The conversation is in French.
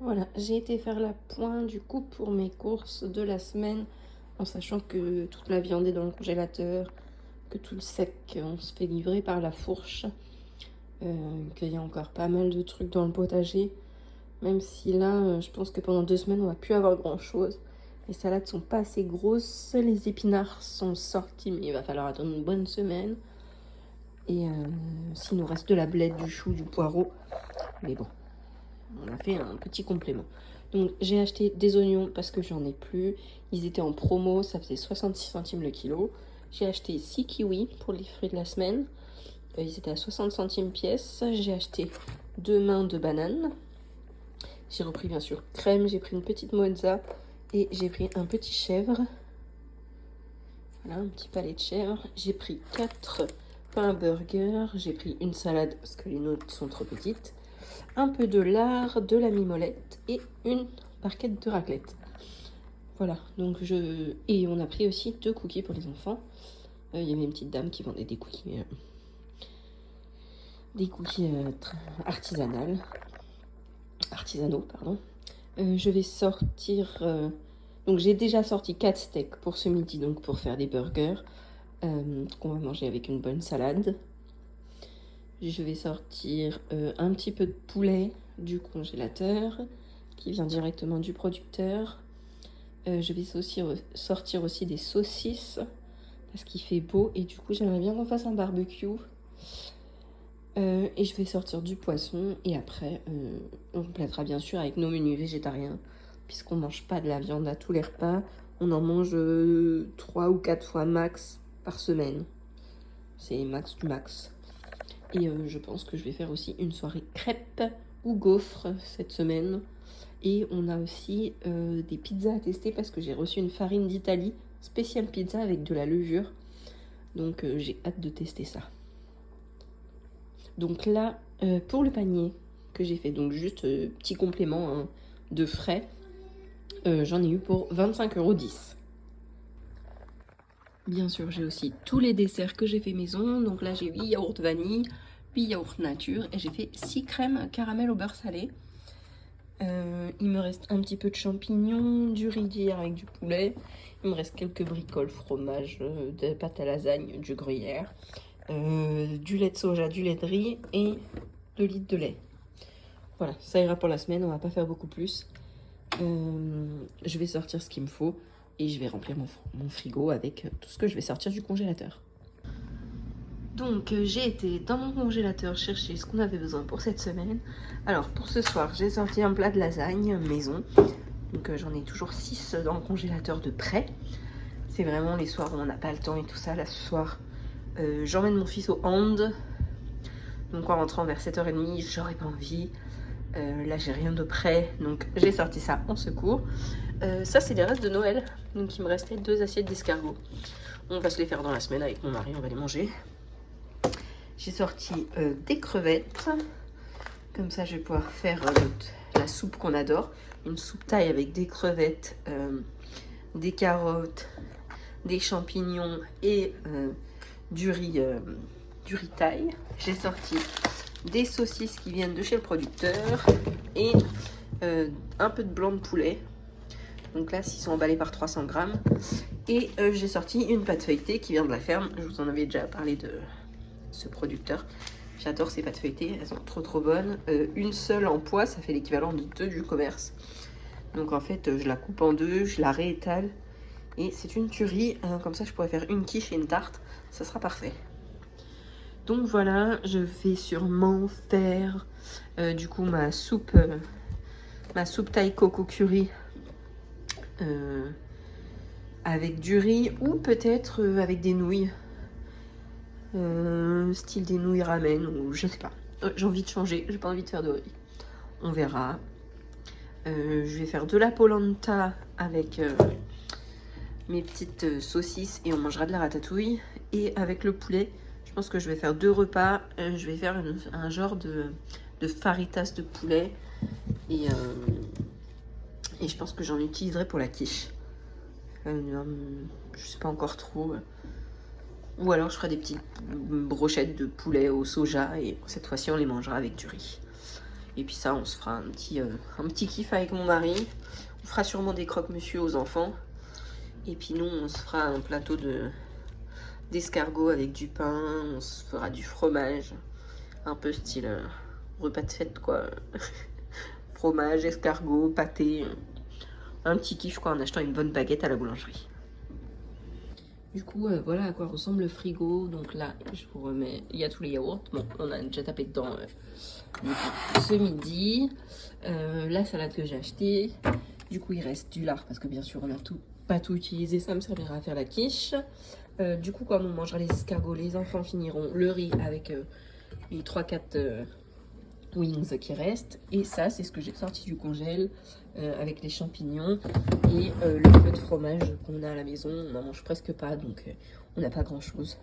Voilà, j'ai été faire la pointe du coup pour mes courses de la semaine, en sachant que toute la viande est dans le congélateur, que tout le sec on se fait livrer par la fourche, qu'il y a encore pas mal de trucs dans le potager, même si là je pense que pendant 2 semaines on va plus avoir grand chose. Les salades sont pas assez grosses, les épinards sont sortis mais il va falloir attendre une bonne semaine. Et s'il nous reste de la blette, du chou, du poireau, mais bon, on a fait un petit complément. Donc j'ai acheté des oignons parce que j'en ai plus. Ils étaient en promo, ça faisait 66 centimes le kilo. J'ai acheté 6 kiwis pour les fruits de la semaine. Ils étaient à 60 centimes pièce. J'ai acheté 2 mains de bananes. J'ai repris bien sûr crème, j'ai pris une petite mozza et j'ai pris un petit chèvre. Voilà, un petit palais de chèvre. J'ai pris 4 pains burger. J'ai pris une salade parce que les nôtres sont trop petites. Un peu de lard, de la mimolette et une barquette de raclette. Voilà, donc et on a pris aussi 2 cookies pour les enfants. Il y avait une petite dame qui vendait des cookies artisanaux, pardon. Je vais sortir... donc j'ai déjà sorti 4 steaks pour ce midi, donc pour faire des burgers qu'on va manger avec une bonne salade. Je vais sortir un petit peu de poulet du congélateur qui vient directement du producteur. Je vais sortir aussi des saucisses parce qu'il fait beau et du coup j'aimerais bien qu'on fasse un barbecue. Et je vais sortir du poisson et après on complétera bien sûr avec nos menus végétariens puisqu'on mange pas de la viande à tous les repas. On en mange 3 ou 4 fois max par semaine. C'est max du max. Et je pense que je vais faire aussi une soirée crêpes ou gaufres cette semaine. Et on a aussi des pizzas à tester parce que j'ai reçu une farine d'Italie spéciale pizza avec de la levure. Donc j'ai hâte de tester ça. Donc là, pour le panier que j'ai fait, donc juste petit complément hein, de frais, j'en ai eu pour 25,10 €. Bien sûr, j'ai aussi tous les desserts que j'ai fait maison. Donc là, j'ai 8 yaourts vanille, 8 yaourts nature et j'ai fait 6 crèmes caramel au beurre salé. Il me reste un petit peu de champignons, du riz d'hier avec du poulet. Il me reste quelques bricoles, fromage, de pâte à lasagne, du gruyère, du lait de soja, du lait de riz et 2 litres de lait. Voilà, ça ira pour la semaine, on va pas faire beaucoup plus. Je vais sortir ce qu'il me faut et je vais remplir mon frigo avec tout ce que je vais sortir du congélateur. Donc j'ai été dans mon congélateur chercher ce qu'on avait besoin pour cette semaine. Alors pour ce soir, j'ai sorti un plat de lasagne maison. Donc j'en ai toujours 6 dans le congélateur de près. C'est vraiment les soirs où on n'a pas le temps et tout ça. Là ce soir, j'emmène mon fils au hand. Donc en rentrant vers 7h30, j'aurais pas envie. Là j'ai rien de prêt, donc j'ai sorti ça en secours. Ça c'est des restes de Noël, donc il me restait 2 assiettes d'escargots. On va se les faire dans la semaine avec mon mari, on va les manger. J'ai sorti des crevettes, comme ça je vais pouvoir faire la soupe qu'on adore. Une soupe thaï avec des crevettes, des carottes, des champignons et du riz thaï. J'ai sorti des saucisses qui viennent de chez le producteur et un peu de blanc de poulet. Donc là, ils sont emballés par 300 grammes. Et j'ai sorti une pâte feuilletée qui vient de la ferme. Je vous en avais déjà parlé de ce producteur. J'adore ces pâtes feuilletées, elles sont trop bonnes. Une seule en poids, ça fait l'équivalent de 2 du commerce. Donc en fait, je la coupe en 2, je la réétale. Et c'est une tuerie. Comme ça, je pourrais faire une quiche et une tarte. Ça sera parfait. Donc voilà, je vais sûrement faire du coup ma soupe thaï coco curry avec du riz ou peut-être avec des nouilles. Style des nouilles ramen ou je sais pas. J'ai envie de changer, j'ai pas envie de faire de riz. On verra. Je vais faire de la polenta avec mes petites saucisses et on mangera de la ratatouille. Et avec le poulet, je pense que je vais faire 2 repas. Je vais faire un genre de faritas de poulet. Et je pense que j'en utiliserai pour la quiche. Je sais pas encore trop. Ou alors je ferai des petites brochettes de poulet au soja. Et cette fois-ci, on les mangera avec du riz. Et puis ça, on se fera un petit kiff avec mon mari. On fera sûrement des croque-monsieur aux enfants. Et puis nous, on se fera un plateau d'escargot avec du pain. On se fera du fromage. Un peu style repas de fête, quoi. Fromage, escargot, pâté. Un petit kiff, quoi, en achetant une bonne baguette à la boulangerie. Du coup, voilà à quoi ressemble le frigo. Donc là, je vous remets, il y a tous les yaourts. Bon, on a déjà tapé dedans ce midi. La salade que j'ai achetée. Du coup, il reste du lard parce que bien sûr, on n'a pas tout utilisé. Ça me servira à faire la quiche. Du coup, quand on mangera les escargots, les enfants finiront le riz avec les 3-4 wings qui restent. Et ça, c'est ce que j'ai sorti du congèle avec les champignons et le peu de fromage qu'on a à la maison. On n'en mange presque pas, donc on n'a pas grand chose.